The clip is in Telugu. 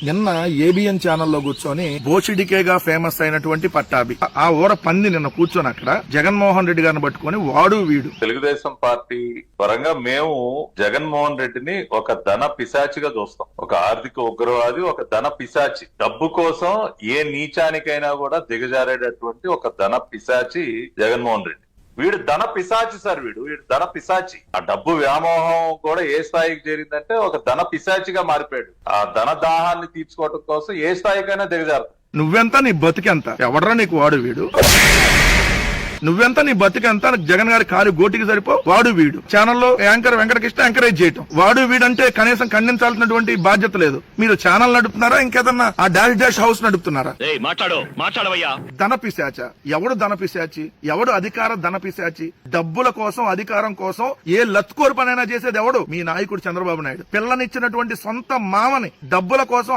నిన్న ఏబిఎన్ ఛానల్లో కూర్చొని బోసిడికేగా ఫేమస్ అయినటువంటి పట్టాభి ఆ ఊర పంది నిన్న కూర్చొని అక్కడ జగన్మోహన్ రెడ్డి గారిని పట్టుకొని వాడు వీడు. తెలుగుదేశం పార్టీ పరంగా మేము జగన్మోహన్ రెడ్డిని ఒక ధన పిశాచిగా చూస్తాం. ఒక ఆర్థిక ఉగ్రవాది, ఒక ధన పిశాచి. డబ్బు కోసం ఏ నీచానికైనా కూడా దిగజారేటటువంటి ఒక ధన పిశాచి జగన్మోహన్ రెడ్డి. వీడు ధన పిశాచి సార్. వీడు ధన పిశాచి. ఆ డబ్బు వ్యామోహం కూడా ఏ స్థాయికి చేరిందంటే ఒక ధన పిశాచిగా మారిపోయాడు. ఆ ధన దాహాన్ని తీర్చుకోవడం కోసం ఏ స్థాయికైనా దిగజారుతాడు. నువ్వెంత నీ బతికెంత? ఎవడ్రా నీకు వాడు వీడు? నువ్వెంత నీ బతికెంత? జగన్ గారి కారు గోటికి సరిపో వాడు వీడు. ఛానల్లో యాంకర్ వెంకటకృష్ణ ఎంకరేజ్ చేయటం. వాడు వీడంటే కనీసం ఖండించాల్సినటువంటి బాధ్యత లేదు. మీరు ఛానల్ నడుపుతున్నారా, ఇంకేదన్నా ఆ డాష్ హౌస్ నడుపుతున్నారా? ధన పిశాచ. ఎవడు ధన పిశాచి? ఎవడు అధికార ధన పిశాచి? డబ్బుల కోసం, అధికారం కోసం ఏ లత్కోరు పనైనా చేసేది ఎవడు? మీ నాయకుడు చంద్రబాబు నాయుడు. పిల్లనిచ్చినటువంటి సొంత మామని డబ్బుల కోసం